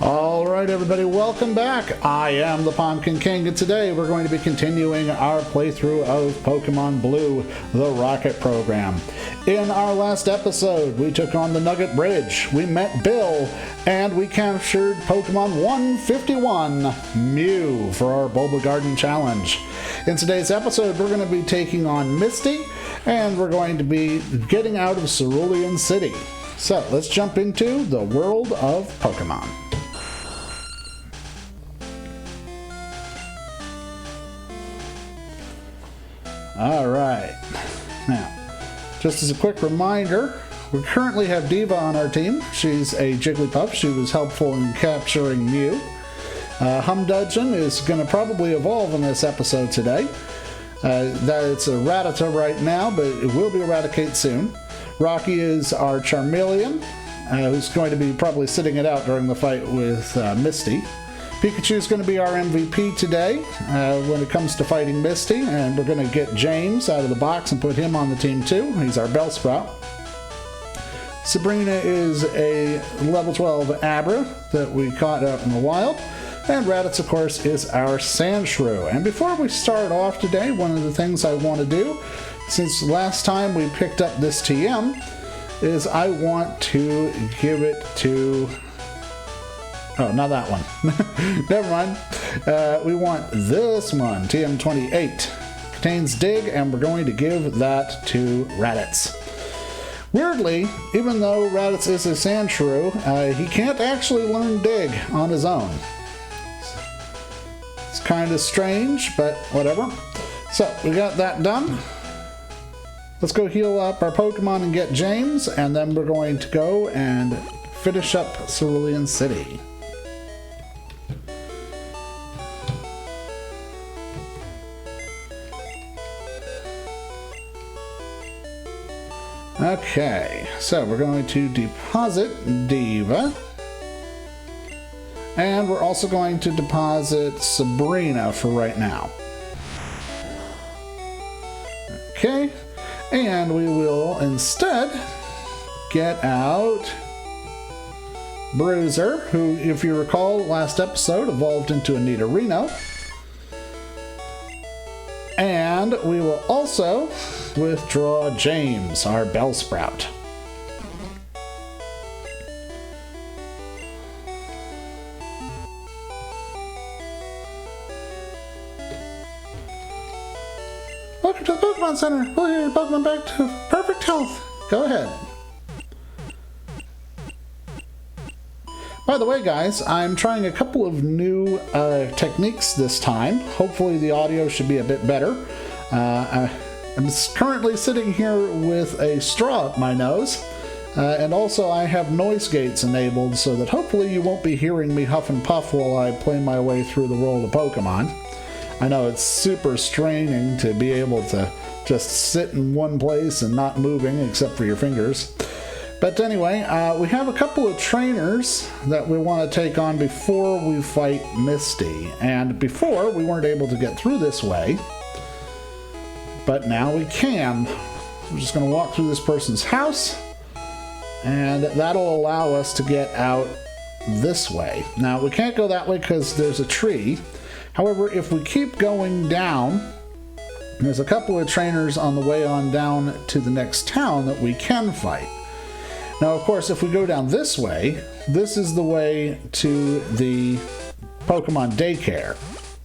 Alright everybody, welcome back. I am the Pumpkin King, and today we're going to be continuing our playthrough of Pokemon Blue, the Rocket program. In our last episode, we took on the Nugget Bridge, we met Bill, and we captured Pokemon 151, Mew, for our Bulbagarden challenge. In today's episode, we're going to be taking on Misty, and we're going to be getting out of Cerulean City. So, let's jump into the world of Pokemon. Alright, now, just as a quick reminder, we currently have Diva on our team. She's a Jigglypuff. She was helpful in capturing Mew. Humdudgon is going to probably evolve in this episode today. That it's a Rattata right now, but it will be a Raticate soon. Rocky is our Charmeleon, who's going to be probably sitting it out during the fight with Misty. Pikachu is going to be our MVP today when it comes to fighting Misty, and we're going to get James out of the box and put him on the team too. He's our Bellsprout. Sabrina is a level 12 Abra that we caught out in the wild, and Raditz, of course, is our Sandshrew. And before we start off today, one of the things I want to do, since last time we picked up this TM, is I want to give it to... Oh, not that one. Never mind. We want this one, TM28. Contains Dig, and we're going to give that to Raditz. Weirdly, even though Raditz is a Sandshrew, he can't actually learn Dig on his own. It's kind of strange, but whatever. So, we got that done. Let's go heal up our Pokemon and get James, and then we're going to go and finish up Cerulean City. Okay, so we're going to deposit Diva. And we're also going to deposit Sabrina for right now. Okay, and we will instead get out Bruiser, who, if you recall, last episode evolved into a Nidorino. And we will also withdraw James, our Bellsprout. Welcome to the Pokemon Center. We'll get your Pokemon back to perfect health. Go ahead. By the way, guys, I'm trying a couple of new techniques this time. Hopefully the audio should be a bit better. I'm currently sitting here with a straw up my nose, and also I have noise gates enabled so that hopefully you won't be hearing me huff and puff while I play my way through the world of Pokemon. I know it's super straining to be able to just sit in one place and not moving except for your fingers. But anyway, we have a couple of trainers that we want to take on before we fight Misty. And before, we weren't able to get through this way. But now we can. We're just going to walk through this person's house. And that'll allow us to get out this way. Now, we can't go that way because there's a tree. However, if we keep going down, there's a couple of trainers on the way on down to the next town that we can fight. Now, of course, if we go down this way, this is the way to the Pokemon Daycare,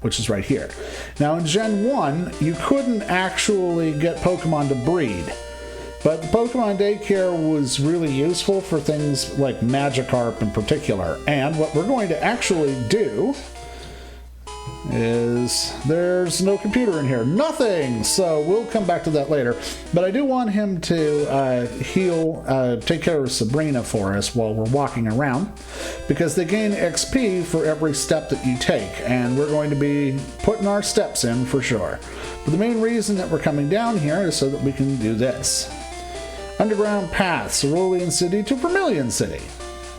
which is right here. Now, in Gen 1, you couldn't actually get Pokemon to breed, but the Pokemon Daycare was really useful for things like Magikarp in particular. And what we're going to actually do is there's no computer in here. Nothing! So we'll come back to that later. But I do want him to take care of Sabrina for us while we're walking around, because they gain XP for every step that you take, and we're going to be putting our steps in for sure. But the main reason that we're coming down here is so that we can do this. Underground path, Cerulean City to Vermilion City.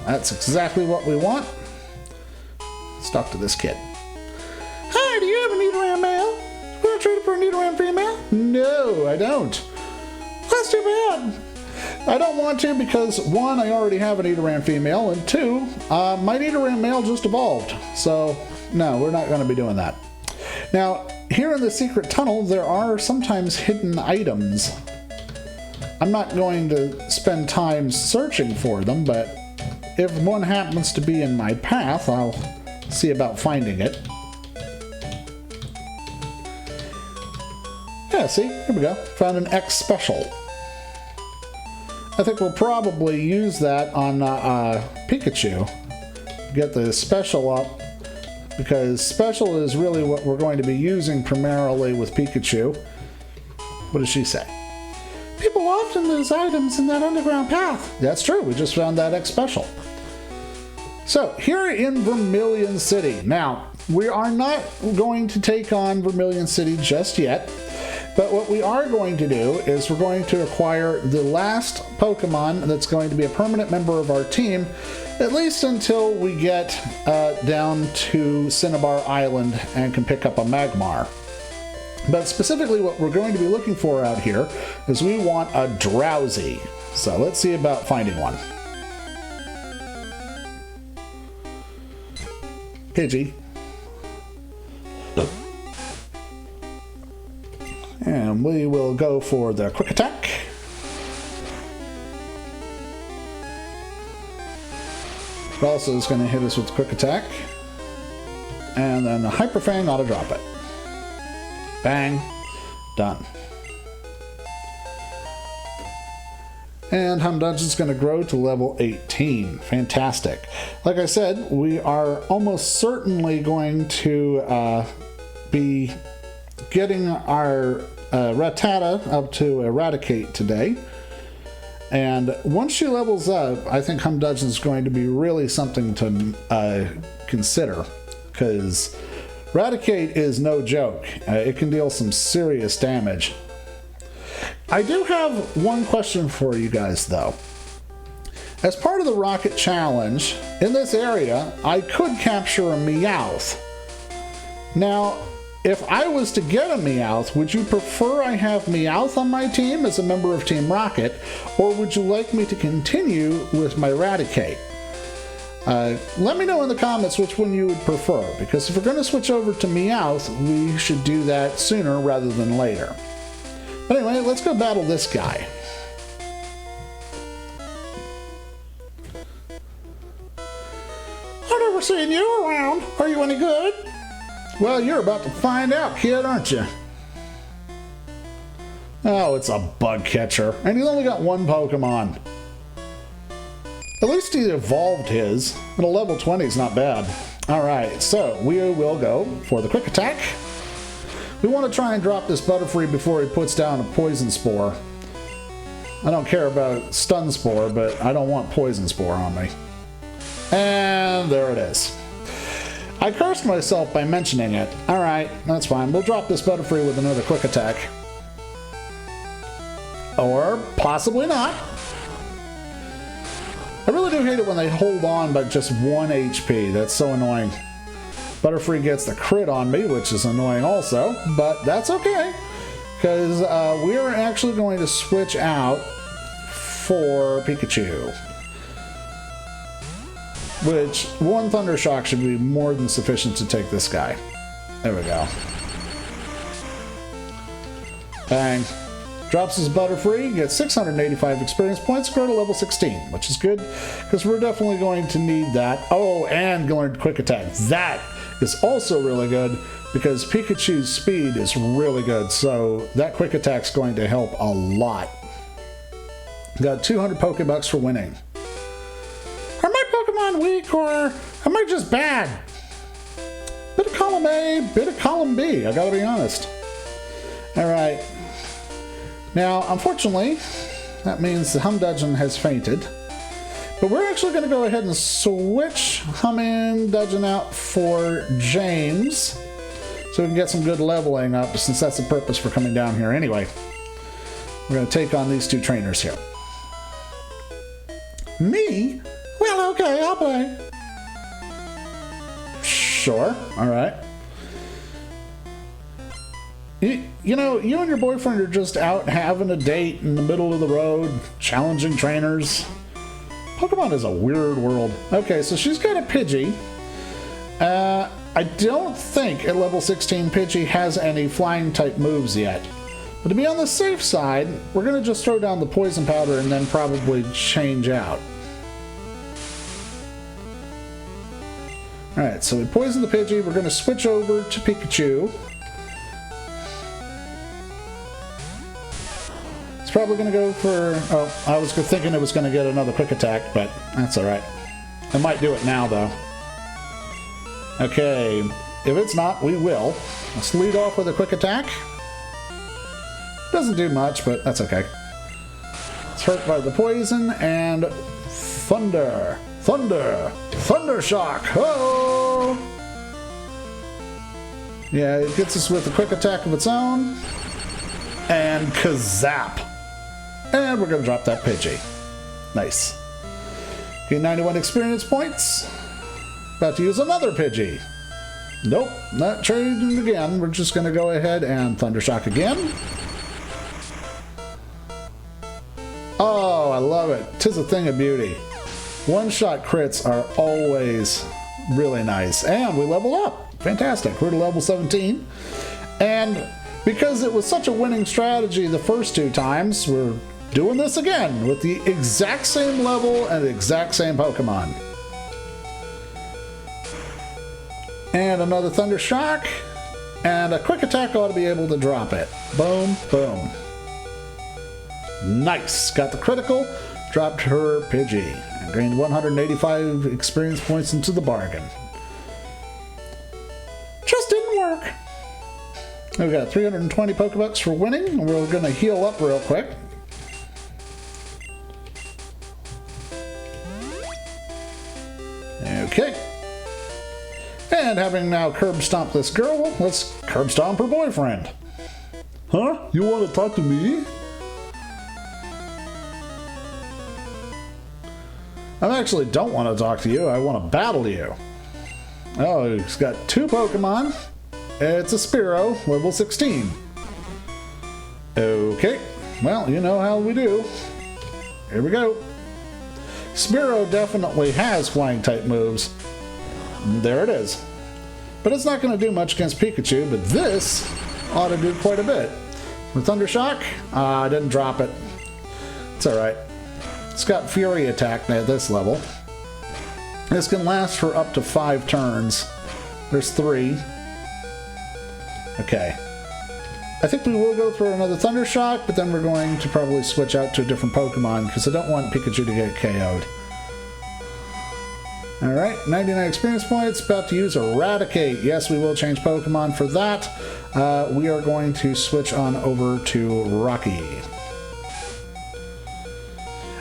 That's exactly what we want. Let's talk to this kid. Hi, do you have a Nidoran male? You want to trade it for a Nidoran female? No, I don't. That's too bad. I don't want to because, one, I already have an Nidoran female, and two, my Nidoran male just evolved. So, no, we're not going to be doing that. Now, here in the secret tunnel, there are sometimes hidden items. I'm not going to spend time searching for them, but if one happens to be in my path, I'll see about finding it. Yeah, see? Here we go. Found an X special. I think we'll probably use that on Pikachu. Get the special up, because special is really what we're going to be using primarily with Pikachu. What does she say? People often lose items in that underground path. That's true. We just found that X special. So, here in Vermilion City. Now, we are not going to take on Vermilion City just yet. But what we are going to do is we're going to acquire the last Pokemon that's going to be a permanent member of our team, at least until we get down to Cinnabar Island and can pick up a Magmar. But specifically what we're going to be looking for out here is we want a Drowzee. So let's see about finding one. Pidgey. And we will go for the quick attack. It also is going to hit us with quick attack. And then the Hyper Fang ought to drop it. Bang. Done. And Humdudgon's going to grow to level 18. Fantastic. Like I said, we are almost certainly going to be getting our Rattata up to Raticate today. And once she levels up, I think Humdudgon is going to be really something to consider, because Raticate is no joke. It can deal some serious damage. I do have one question for you guys, though. As part of the Rocket Challenge, in this area, I could capture a Meowth. Now, if I was to get a Meowth, would you prefer I have Meowth on my team as a member of Team Rocket, or would you like me to continue with my Raticate? Let me know in the comments which one you would prefer, because if we're going to switch over to Meowth, we should do that sooner rather than later. But anyway, let's go battle this guy. I've never seen you around. Are you any good? Well, you're about to find out, kid, aren't you? Oh, it's a bug catcher. And he's only got one Pokemon. At least he evolved his. At a level 20 is not bad. Alright, so we will go for the quick attack. We want to try and drop this Butterfree before he puts down a Poison Spore. I don't care about Stun Spore, but I don't want Poison Spore on me. And there it is. I cursed myself by mentioning it. Alright, that's fine. We'll drop this Butterfree with another quick attack. Or possibly not. I really do hate it when they hold on by just 1 HP. That's so annoying. Butterfree gets the crit on me, which is annoying also, but that's okay, because we are actually going to switch out for Pikachu. Which, one Thunder Shock should be more than sufficient to take this guy. There we go. Bang. Drops his Butterfree, gets 685 experience points, grow to level 16, which is good, because we're definitely going to need that. Oh, and learned Quick Attack. That is also really good, because Pikachu's speed is really good, so that Quick Attack's going to help a lot. Got 200 Pokebucks for winning. Are my Pokemon weak, or am I just bad? Bit of column A, bit of column B, I gotta be honest. Alright. Now, unfortunately, that means the Humdudgon has fainted. But we're actually going to go ahead and switch Humdudgon out for James, so we can get some good leveling up, since that's the purpose for coming down here anyway. We're going to take on these two trainers here. Me? Well, okay, I'll play. Sure, alright. You know, you and your boyfriend are just out having a date in the middle of the road, challenging trainers. Pokemon is a weird world. Okay, so she's got a Pidgey. I don't think at level 16 Pidgey has any flying type moves yet. But to be on the safe side, we're going to just throw down the poison powder and then probably change out. Alright, so we poisoned the Pidgey. We're going to switch over to Pikachu. It's probably going to go for... Oh, I was thinking it was going to get another quick attack, but that's alright. I might do it now, though. Okay, if it's not, we will. Let's lead off with a quick attack. Doesn't do much, but that's okay. It's hurt by the poison, and Thunder! Thunder! Thunder Shock! Oh! Yeah, it gets us with a quick attack of its own. And Kazap! And we're going to drop that Pidgey. Nice. Okay, 91 experience points. About to use another Pidgey. Nope, not trading again. We're just going to go ahead and Thunder Shock again. Oh, I love it. 'Tis a thing of beauty. One-shot crits are always really nice. And we level up. Fantastic. We're to level 17. And because it was such a winning strategy the first two times, we're doing this again with the exact same level and the exact same Pokemon. And another Thunder Shock. And a quick attack ought to be able to drop it. Boom, boom. Nice. Got the critical. Dropped her Pidgey. And gained 185 experience points into the bargain. Just didn't work. We've got 320 Pokebucks for winning. We're going to heal up real quick. Okay. And having now curb stomped this girl, let's curb stomp her boyfriend. Huh? You want to talk to me? I actually don't want to talk to you. I want to battle you. Oh, he's got two Pokemon. It's a Spearow, level 16. Okay. Well, you know how we do. Here we go. Spearow definitely has flying type moves. There it is. But it's not going to do much against Pikachu, but this ought to do quite a bit. With Thunder Shock, I didn't drop it. It's alright. It's got Fury attack at this level. This can last for up to 5 turns. There's 3. Okay. I think we will go for another Thunder Shock, but then we're going to probably switch out to a different Pokemon because I don't want Pikachu to get KO'd. Alright, 99 experience points. About to use a Raticate. Yes, we will change Pokemon for that. We are going to switch on over to Rocky.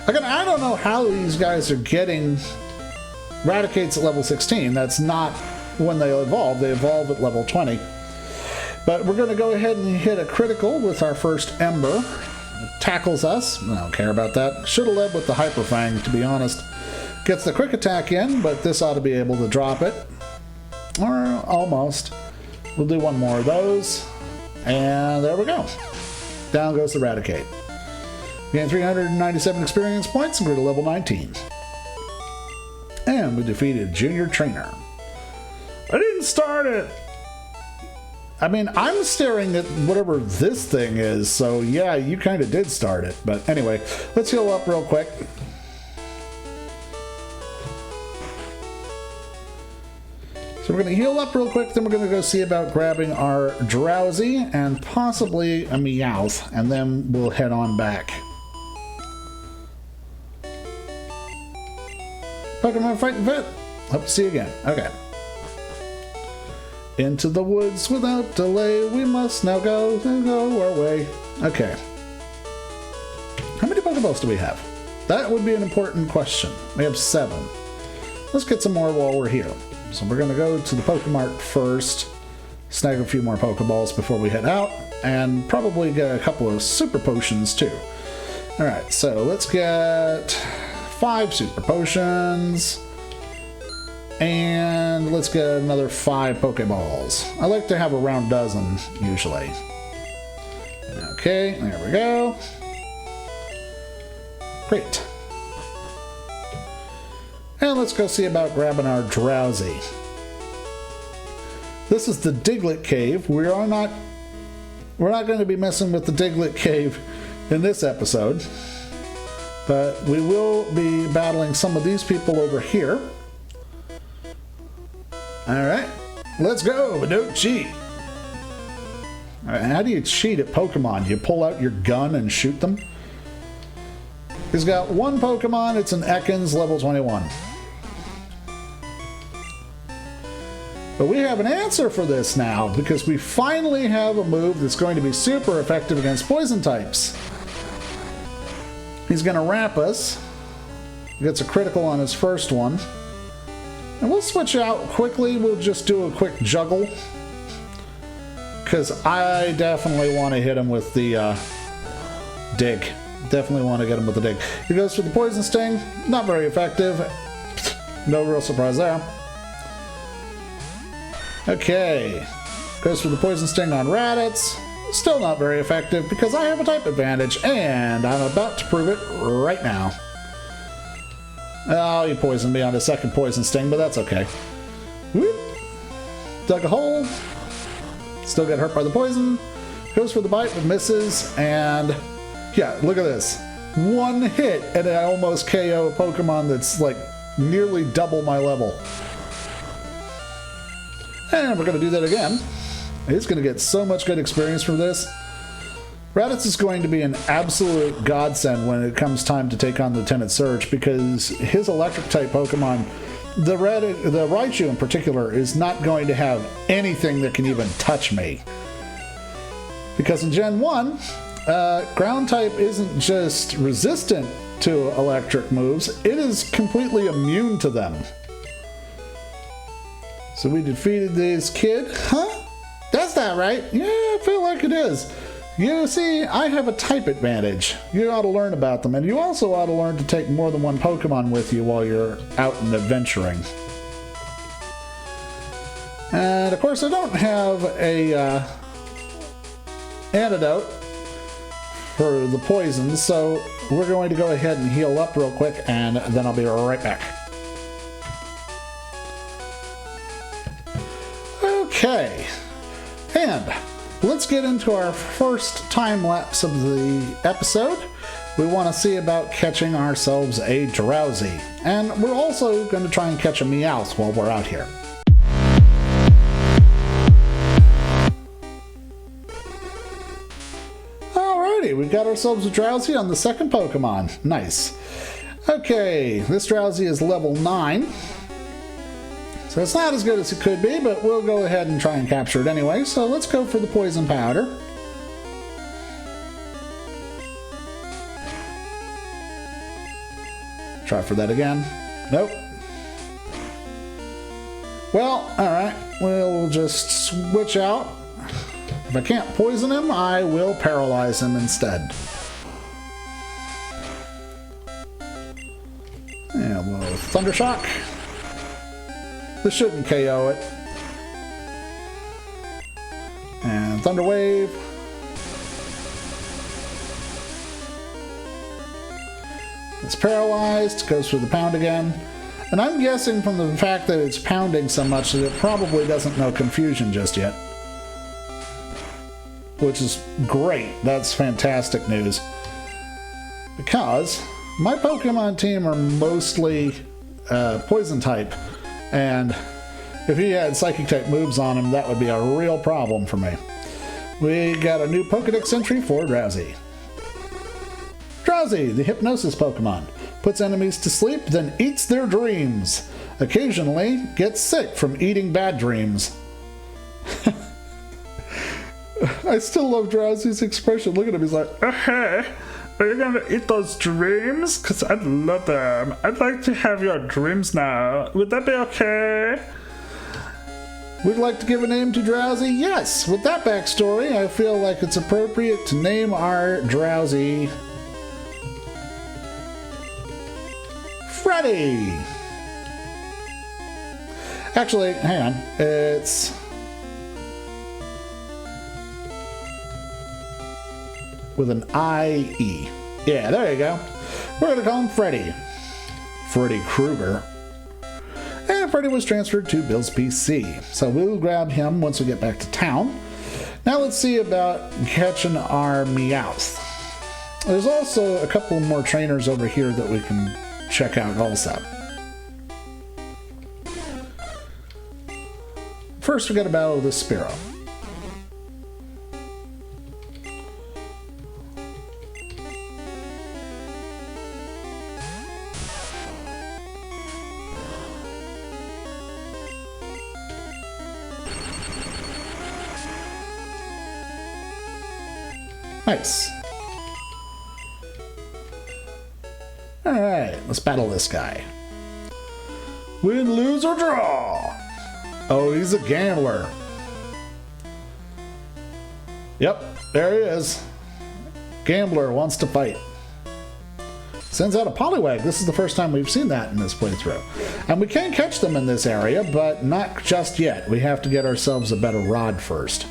Again, I don't know how these guys are getting Raticates at level 16. That's not when they evolve. They evolve at level 20. But we're going to go ahead and hit a critical with our first Ember. It tackles us. I don't care about that. Should have led with the Hyper Fang, to be honest. Gets the quick attack in, but this ought to be able to drop it. Or almost. We'll do one more of those. And there we go. Down goes the Raticate. Gain 397 experience points and we're to level 19. And we defeated Junior Trainer. I didn't start it! I mean, I'm staring at whatever this thing is, so yeah, you kind of did start it. But anyway, let's heal up real quick. So we're going to heal up real quick, then we're going to go see about grabbing our Drowzee and possibly a Meowth, and then we'll head on back. Pokemon Fighting Fit. Hope to see you again. Okay. Into the woods without delay. We must now go our way. Okay. How many Pokeballs do we have? That would be an important question. We have 7. Let's get some more while we're here. So we're going to go to the Pokemart first. Snag a few more Pokeballs before we head out. And probably get a couple of Super Potions too. Alright, so let's get 5 Super Potions. And let's get another 5 Pokeballs. I like to have around a dozen, usually. Okay, there we go. Great. And let's go see about grabbing our Drowzee. This is the Diglett Cave. We're not going to be messing with the Diglett Cave in this episode, but we will be battling some of these people over here. Alright, let's go. Don't cheat. Alright, how do you cheat at Pokemon? Do you pull out your gun and shoot them? He's got one Pokemon. It's an Ekans, level 21. But we have an answer for this now, because we finally have a move that's going to be super effective against poison types. He's going to wrap us. Gets a critical on his first one. And we'll switch out quickly. We'll just do a quick juggle, because I definitely want to hit him with the dig. Definitely want to get him with the dig. He goes for the Poison Sting. Not very effective. No real surprise there. Okay. Goes for the Poison Sting on Raditz. Still not very effective because I have a type advantage, and I'm about to prove it right now. Oh, he poisoned me on his second Poison Sting, but that's okay. Whoop. Dug a hole. Still get hurt by the poison. Goes for the bite, but misses, and yeah, look at this. One hit, and I almost KO a Pokemon that's like nearly double my level. And we're going to do that again. He's going to get so much good experience from this. Raditz is going to be an absolute godsend when it comes time to take on Lieutenant Surge, because his electric-type Pokemon, the Raichu in particular, is not going to have anything that can even touch me. Because in Gen 1, Ground-type isn't just resistant to electric moves, it is completely immune to them. So we defeated this kid. Huh? That's not right. Yeah, I feel like it is. You see, I have a type advantage. You ought to learn about them, and you also ought to learn to take more than one Pokemon with you while you're out and adventuring. And of course, I don't have a antidote for the poison, so we're going to go ahead and heal up real quick, and then I'll be right back. Okay, and let's get into our first time lapse of the episode. We want to see about catching ourselves a Drowzee, and we're also going to try and catch a Meowth while we're out here. Alrighty, we've got ourselves a Drowzee on the second Pokemon. Nice. Okay, this Drowzee is level 9. So it's not as good as it could be, but we'll go ahead and try and capture it anyway. So let's go for the Poison Powder. Try for that again. Nope. Well, alright. We'll just switch out. If I can't poison him, I will paralyze him instead. And we'll Thunder Shock. This shouldn't KO it. And Thunder Wave. It's paralyzed, goes through the pound again. And I'm guessing from the fact that it's pounding so much that it probably doesn't know Confusion just yet. Which is great. That's fantastic news. Because my Pokemon team are mostly Poison type. And if he had Psychic-type moves on him, that would be a real problem for me. We got a new Pokedex entry for Drowzee. Drowzee, the Hypnosis Pokemon. Puts enemies to sleep, then eats their dreams. Occasionally, gets sick from eating bad dreams. I still love Drowzee's expression. Look at him, he's like, hey, are you gonna eat those dreams? Because I love them. I'd like to have your dreams now. Would that be okay? We'd like to give a name to Drowzee? Yes! With that backstory, I feel like it's appropriate to name our Drowzee Freddy! Actually, hang on. It's with an I-E. Yeah, there you go. We're going to call him Freddy. Freddy Krueger. And Freddy was transferred to Bill's PC. So we'll grab him once we get back to town. Now let's see about catching our Meowth. There's also a couple more trainers over here that we can check out also. First we got to battle this Spearow. Nice. Alright, let's battle this guy. Win, lose, or draw! Oh, he's a gambler. Yep, there he is. Gambler wants to fight. Sends out a Poliwag. This is the first time we've seen that in this playthrough. And we can catch them in this area, but not just yet. We have to get ourselves a better rod first.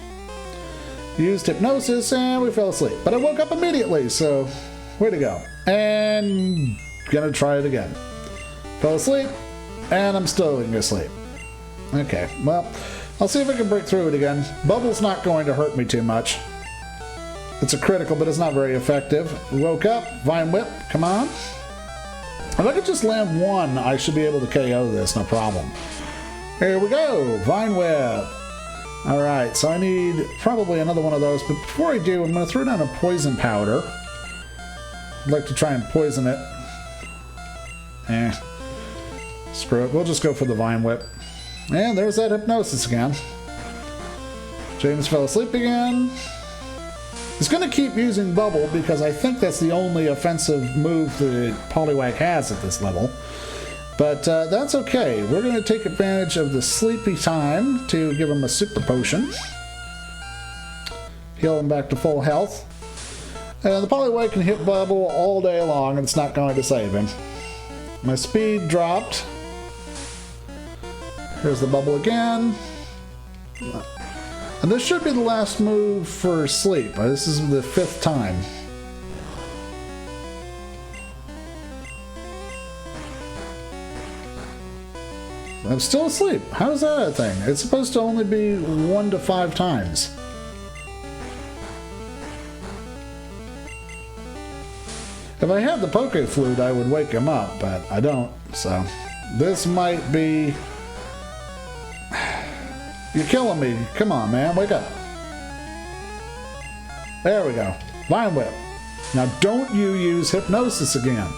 Used hypnosis and we fell asleep. But I woke up immediately, so way to go. And gonna try it again. Fell asleep, and I'm still asleep. Okay, well, I'll see if I can break through it again. Bubble's not going to hurt me too much. It's a critical, but it's not very effective. Woke up, Vine Whip, come on. If I could just land one, I should be able to KO this, no problem. Here we go, Vine Whip. Alright, so I need probably another one of those, but before I do, I'm going to throw down a poison powder. I'd like to try and poison it. Screw it, we'll just go for the Vine Whip. And there's that hypnosis again. James fell asleep again. He's going to keep using Bubble because I think that's the only offensive move that Poliwag has at this level. But that's okay. We're going to take advantage of the sleepy time to give him a super potion. Heal him back to full health. And the Poliwag can hit Bubble all day long and it's not going to save him. My speed dropped. Here's the Bubble again. And this should be the last move for sleep. This is the 5th time. I'm still asleep. How's that a thing? It's supposed to only be 1 to 5 times. If I had the Poke Flute, I would wake him up, but I don't, so this might be... You're killing me. Come on, man. Wake up. There we go. Vine Whip. Now don't you use Hypnosis again.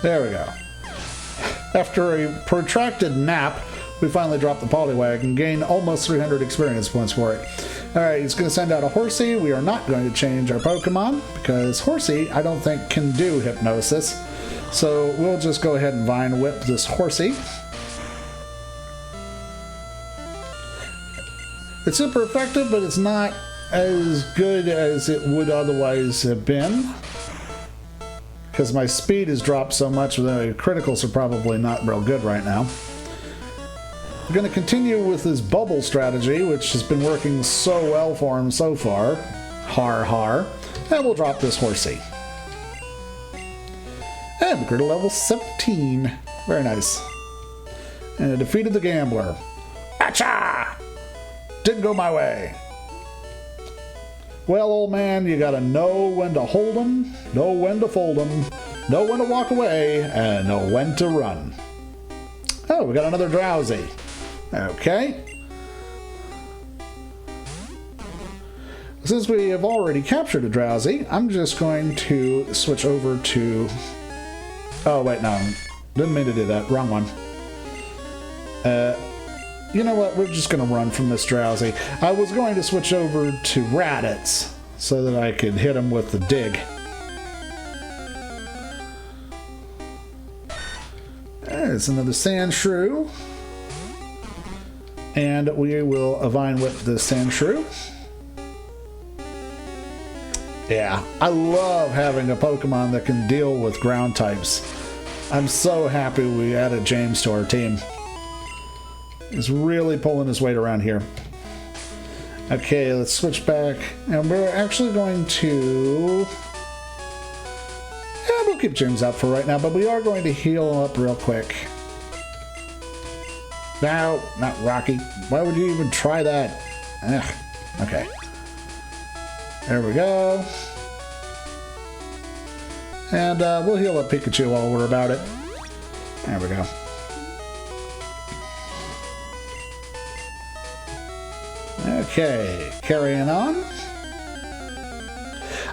There we go. After a protracted nap, we finally dropped the Poliwag and gained almost 300 experience points for it. Alright, he's going to send out a Horsey. We are not going to change our Pokemon because Horsey, I don't think, can do Hypnosis. So we'll just go ahead and Vine Whip this Horsey. It's super effective, but it's not as good as it would otherwise have been. Because my speed has dropped so much, the criticals are probably not real good right now. We're going to continue with this bubble strategy, which has been working so well for him so far. Har har. And we'll drop this Horsey. And we grew to level 17. Very nice. And I defeated the Gambler. Acha! Didn't go my way. Well, old man, you gotta know when to hold 'em, know when to fold 'em, know when to walk away, and know when to run. Oh, we got another Drowzee. Okay. Since we have already captured a Drowzee, I'm just going to switch over to... Oh, wait, no. Didn't mean to do that. Wrong one. You know what? We're just going to run from this Drowzee. I was going to switch over to Raticate so that I could hit him with the dig. There's another Sandshrew. And we will Vine Whip the Sandshrew. Yeah, I love having a Pokemon that can deal with ground types. I'm so happy we added James to our team. He's really pulling his weight around here. Okay, let's switch back. And we're actually going to... Yeah, we'll keep James out for right now, but we are going to heal up real quick. No, not Rocky. Why would you even try that? Ugh. Okay. There we go. And we'll heal up Pikachu while we're about it. There we go. Okay, carrying on.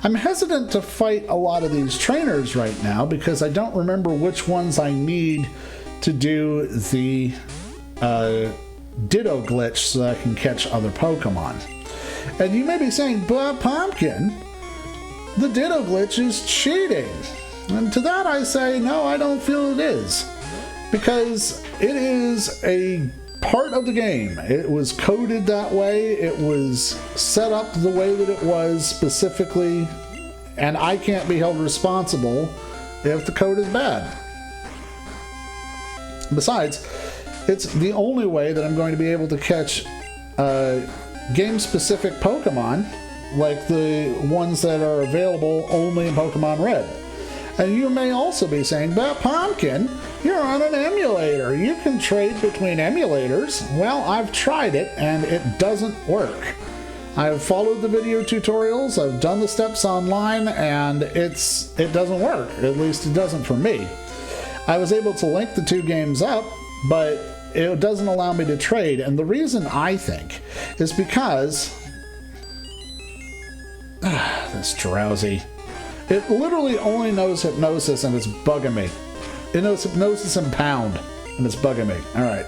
I'm hesitant to fight a lot of these trainers right now because I don't remember which ones I need to do the Ditto glitch so that I can catch other Pokemon. And you may be saying, but Pumpkin, the Ditto glitch is cheating. And to that I say, no, I don't feel it is. Because it is a part of the game. It was coded that way. It was set up the way that it was specifically. And I can't be held responsible if the code is bad. Besides, it's the only way that I'm going to be able to catch game-specific Pokemon, like the ones that are available only in Pokemon Red. And you may also be saying, but Pumpkin, you're on an emulator. You can trade between emulators. Well, I've tried it, and it doesn't work. I've followed the video tutorials, I've done the steps online, and it doesn't work. At least it doesn't for me. I was able to link the two games up, but it doesn't allow me to trade. And the reason, I think, is because... this Drowzee. It literally only knows Hypnosis, and it's bugging me. It knows Hypnosis and Pound, and it's bugging me. Alright.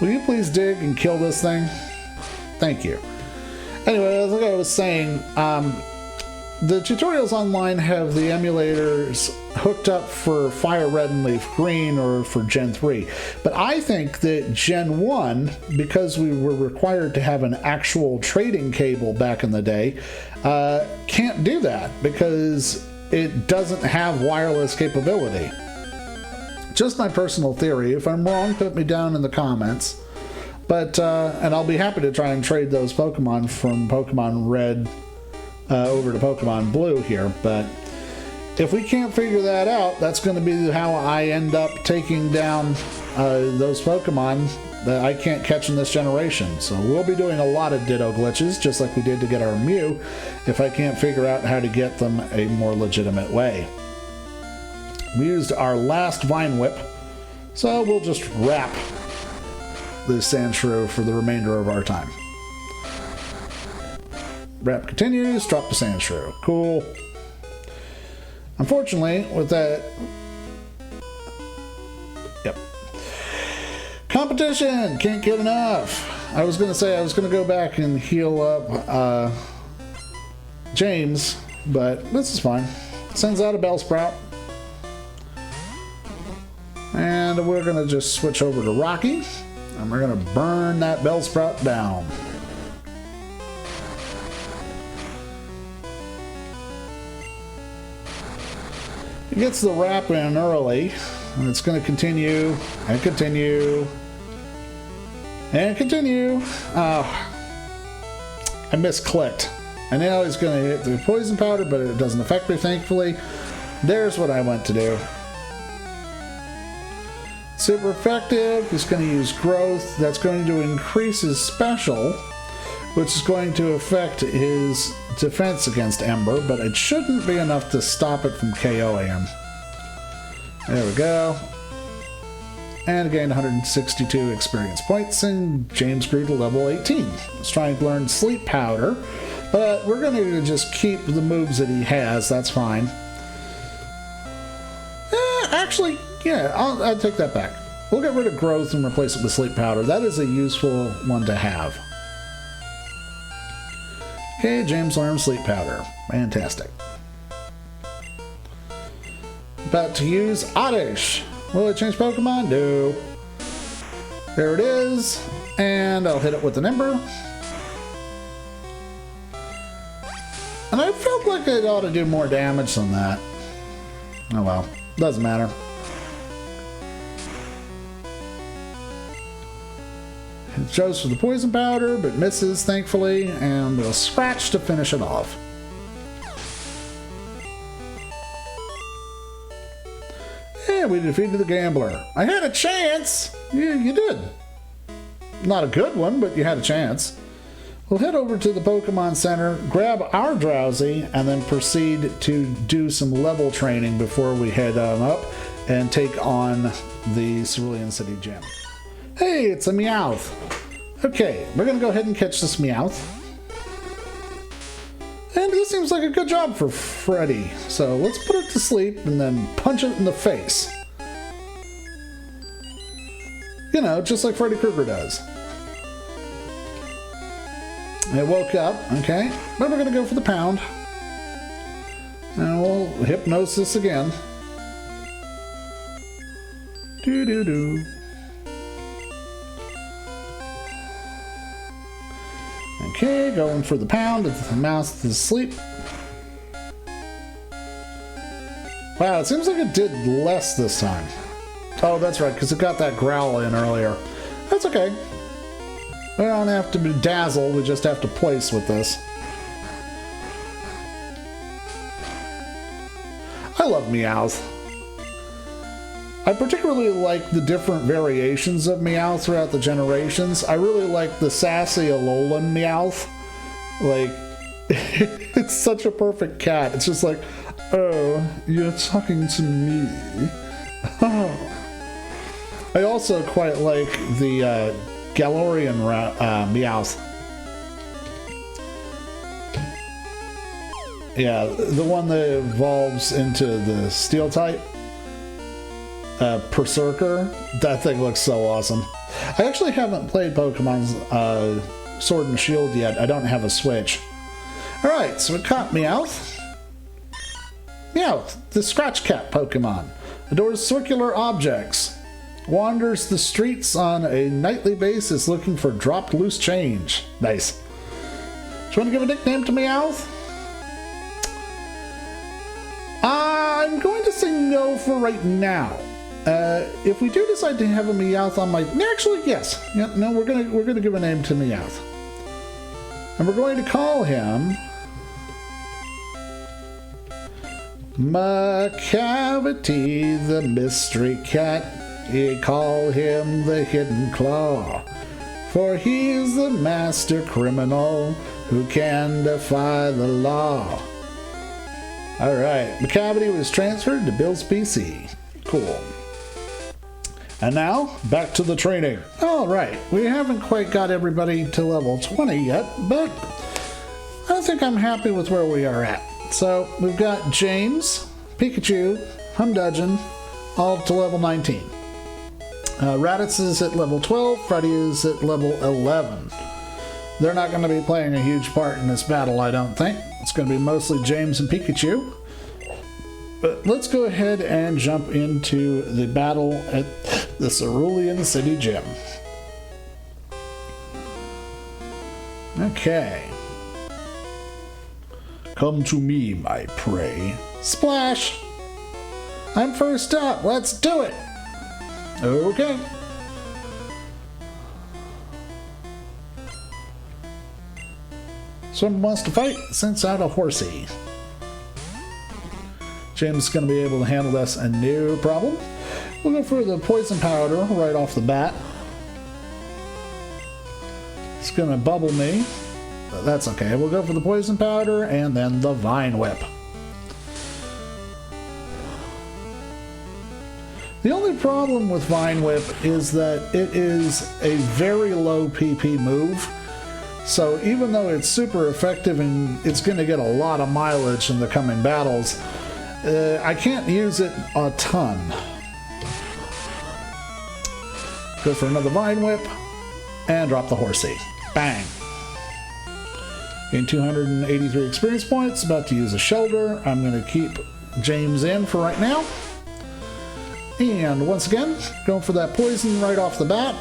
Will you please dig and kill this thing? Thank you. Anyway, like I was saying, the tutorials online have the emulators hooked up for Fire Red and Leaf Green or for Gen 3. But I think that Gen 1, because we were required to have an actual trading cable back in the day, can't do that because it doesn't have wireless capability. Just my personal theory. If I'm wrong, put me down in the comments. But, and I'll be happy to try and trade those Pokemon from Pokemon Red over to Pokemon Blue here, but if we can't figure that out, that's going to be how I end up taking down those Pokemon that I can't catch in this generation. So we'll be doing a lot of Ditto glitches, just like we did to get our Mew, if I can't figure out how to get them a more legitimate way. We used our last Vine Whip, so we'll just wrap this Sandshrew for the remainder of our time. Wrap continues, drop the Sandshrew. Cool. Unfortunately, with that... Yep. Competition! Can't get enough! I was going to say I was going to go back and heal up James, but this is fine. Sends out a Bellsprout. And we're going to just switch over to Rocky, and we're going to burn that Bellsprout down. It gets the wrap in early, and it's going to continue, and continue, and continue. Oh, I misclicked. I know he's going to hit the poison powder, but it doesn't affect me, thankfully. There's what I went to do. Super effective. He's going to use growth. That's going to increase his special, which is going to affect his defense against Ember, but it shouldn't be enough to stop it from KOing him. There we go. And again, 162 experience points, and James grew to level 18. Let's try and learn Sleep Powder, but we're going to just keep the moves that he has. That's fine. Actually, yeah, I'll take that back. We'll get rid of growth and replace it with Sleep Powder. That is a useful one to have. Okay, James learned Sleep Powder. Fantastic. About to use Oddish. Will it change Pokemon? No. There it is. And I'll hit it with an Ember. And I felt like it ought to do more damage than that. Oh well. Doesn't matter. goes for the poison powder, but misses, thankfully, and we'll scratch to finish it off. Yeah, we defeated the gambler. I had a chance! Yeah, you did. Not a good one, but you had a chance. We'll head over to the Pokemon Center, grab our Drowzee, and then proceed to do some level training before we head up and take on the Cerulean City Gym. Hey, it's a Meowth. Okay, we're gonna go ahead and catch this Meowth. And this seems like a good job for Freddy. So let's put it to sleep and then punch it in the face. You know, just like Freddy Krueger does. It woke up, okay. But we're gonna go for the pound. And we'll hypnosis again. Doo-doo-doo. Okay, going for the pound if the mouse is asleep. Wow, it seems like it did less this time. Oh, that's right, because it got that growl in earlier. That's okay. We don't have to be dazzled, we just have to place with this. I love Meowth. I particularly like the different variations of Meowth throughout the generations. I really like the sassy Alolan Meowth. Like, it's such a perfect cat. It's just like, oh, you're talking to me. Oh. I also quite like the Galarian Meowth. Yeah, the one that evolves into the Steel type. Berserker. That thing looks so awesome. I actually haven't played Pokemon's Sword and Shield yet. I don't have a Switch. Alright, so we caught Meowth. Meowth, the Scratch Cat Pokemon. Adores circular objects. Wanders the streets on a nightly basis looking for dropped loose change. Nice. Do you want to give a nickname to Meowth? I'm going to say no for right now. If we do decide to have a Meowth on my... Actually, yes. Yeah, no, we're gonna give a name to Meowth. And we're going to call him... Macavity, the Mystery Cat. You call him the Hidden Claw. For he's the master criminal who can defy the law. Alright, Macavity was transferred to Bill's PC. Cool. And now, back to the training. Alright, we haven't quite got everybody to level 20 yet, but I think I'm happy with where we are at. So, we've got James, Pikachu, Humdudgon, all to level 19. Raticate is at level 12, Freddy is at level 11. They're not going to be playing a huge part in this battle, I don't think. It's going to be mostly James and Pikachu. But let's go ahead and jump into the battle at the Cerulean City Gym. Okay. Come to me, my prey. Splash! I'm first up. Let's do it! Okay. Someone wants to fight? Sends out a horsey. James is going to be able to handle this and no problem. We'll go for the poison powder right off the bat. It's going to bubble me, but that's okay. We'll go for the poison powder and then the vine whip. The only problem with vine whip is that it is a very low PP move. So even though it's super effective and it's going to get a lot of mileage in the coming battles, I can't use it a ton. Go for another vine whip and drop the horsey. Bang. Gain 283 experience points. About to use a shoulder. I'm going to keep James in for right now. And once again, going for that poison right off the bat.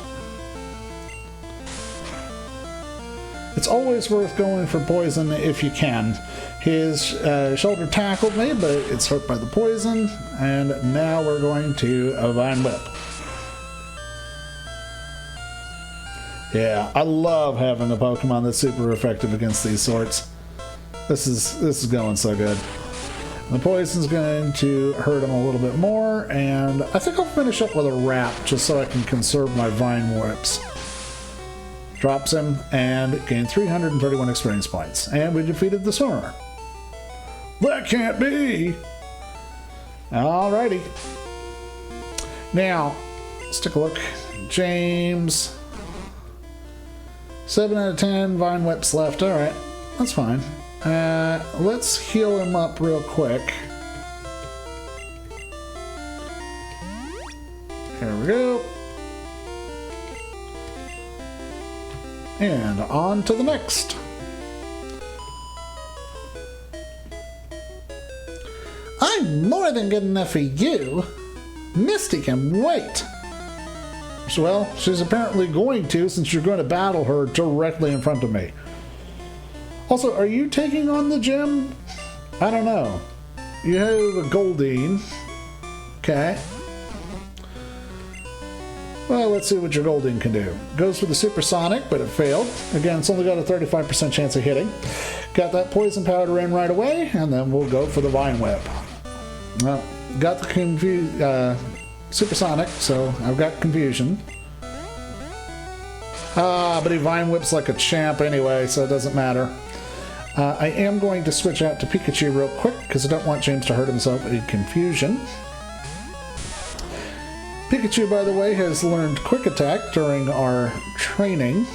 It's always worth going for poison if you can. His shoulder tackled me, but it's hurt by the poison. And now we're going to a vine whip. Yeah, I love having a Pokemon that's super effective against these sorts. This is going so good. The poison's going to hurt him a little bit more, and I think I'll finish up with a wrap just so I can conserve my Vine Whips. Drops him and gain 331 experience points. And we defeated the swimmer. That can't be! Alrighty. Now, let's take a look. James. 7 out of 10 Vine Whips left. Alright, that's fine. Let's heal him up real quick. Here we go. And on to the next. I'm more than good enough for you. Misty can wait. Well, she's apparently going to, since you're going to battle her directly in front of me. Also, are you taking on the gym? I don't know. You have a Goldeen. Okay. Well, let's see what your Goldeen can do. Goes for the Supersonic, but it failed. Again, it's only got a 35% chance of hitting. Got that Poison Powder in right away, and then we'll go for the Vine Whip. Well, got the Supersonic, so I've got Confusion. But he Vine Whips like a champ anyway, so it doesn't matter. I am going to switch out to Pikachu real quick, because I don't want James to hurt himself in Confusion. Pikachu, by the way, has learned Quick Attack during our training.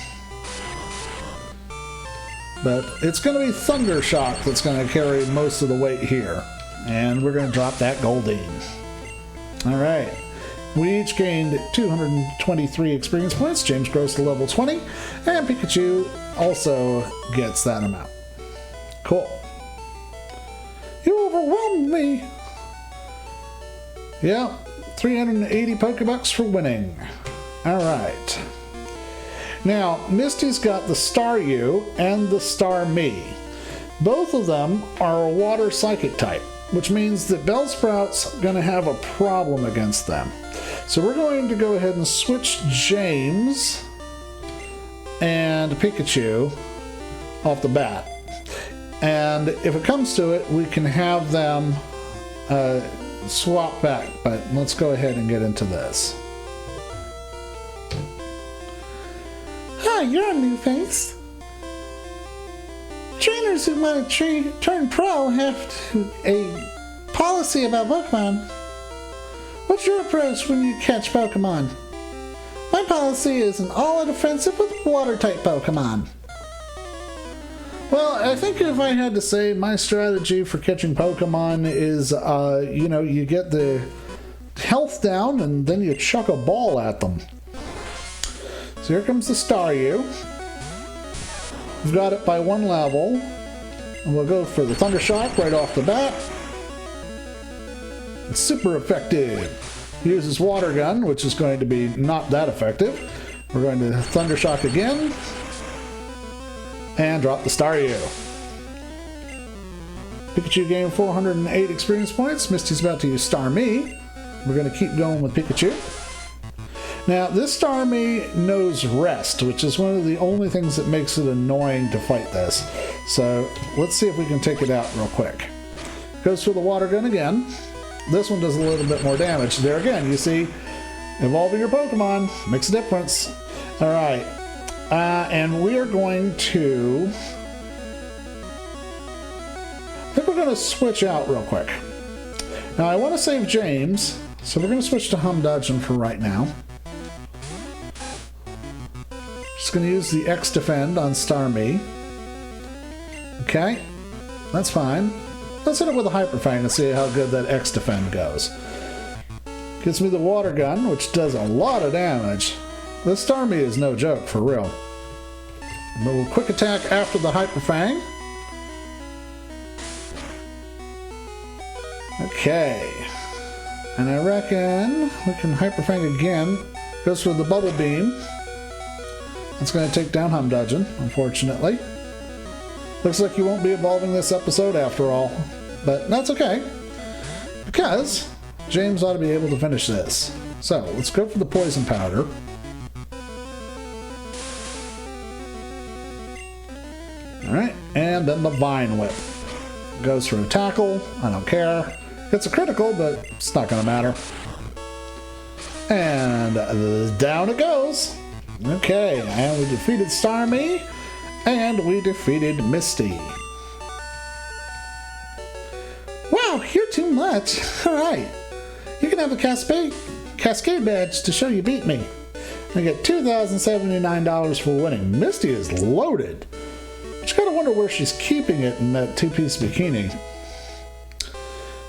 But it's going to be Thunder Shock that's going to carry most of the weight here. And we're going to drop that Goldeen. Alright. We each gained 223 experience points. James grows to level 20. And Pikachu also gets that amount. Cool. You overwhelmed me! Yeah. 380 Pokebucks for winning. Alright. Now, Misty's got the Staryu and the Starmie. Both of them are a water psychic type, which means that Bellsprout's going to have a problem against them. So we're going to go ahead and switch James and Pikachu off the bat. And if it comes to it, we can have them swap back, but let's go ahead and get into this. Hi, you're a new face. Trainers who want to turn pro have a policy about Pokemon. What's your approach when you catch Pokemon? My policy is an all-out offensive with water-type Pokemon. Well, I think if I had to say, my strategy for catching Pokemon is, you know, you get the health down and then you chuck a ball at them. So here comes the Staryu. We've got it by 1 level. And we'll go for the Thunder Shock right off the bat. It's super effective. Uses Water Gun, which is going to be not that effective. We're going to Thunder Shock again. And drop the Staryu. Pikachu gained 408 experience points. Misty's about to use Starmie. We're going to keep going with Pikachu. Now, this Starmie knows Rest, which is one of the only things that makes it annoying to fight this. So, let's see if we can take it out real quick. Goes for the Water Gun again. This one does a little bit more damage. There again, you see, evolving your Pokemon makes a difference. Alright. And we are going to... I think we're going to switch out real quick. Now, I want to save James, so we're going to switch to Humdudgon for right now. Just going to use the X-Defend on Starmie. Okay, that's fine. Let's hit it with a Hyper Fang and see how good that X-Defend goes. Gives me the Water Gun, which does a lot of damage. This Starmie is no joke, for real. A little Quick Attack after the Hyper Fang. Okay. And I reckon we can Hyper Fang again. Goes for the Bubble Beam. That's going to take down Humdudgon, unfortunately. Looks like you won't be evolving this episode after all. But that's okay. Because James ought to be able to finish this. So, let's go for the Poison Powder. and then the Vine Whip. Goes for a tackle, I don't care. It's a critical, but it's not gonna matter. And down it goes. Okay, and we defeated Starmie, and we defeated Misty. Wow, you're too much. Alright. You can have a Cascade badge to show you beat me. I get $2,079 for winning. Misty is loaded. Just gotta wonder where she's keeping it in that two-piece bikini.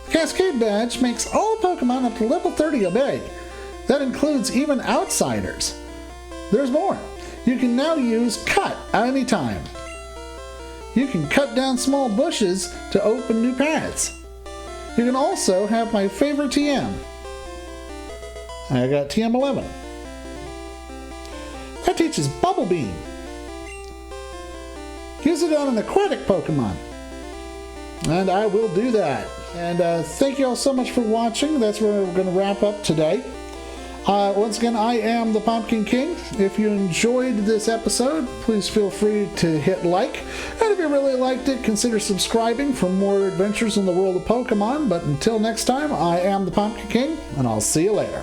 The Cascade badge makes all Pokemon up to level 30 obey. That includes even outsiders. There's more. You can now use Cut at any time. You can cut down small bushes to open new paths. You can also have my favorite TM. I got TM11. That teaches Bubble Beam. Use it on an aquatic Pokemon. And I will do that. And thank you all so much for watching. That's where we're going to wrap up today. Once again, I am the Pumpkin King. If you enjoyed this episode, please feel free to hit like. And if you really liked it, consider subscribing for more adventures in the world of Pokemon. But until next time, I am the Pumpkin King, and I'll see you later.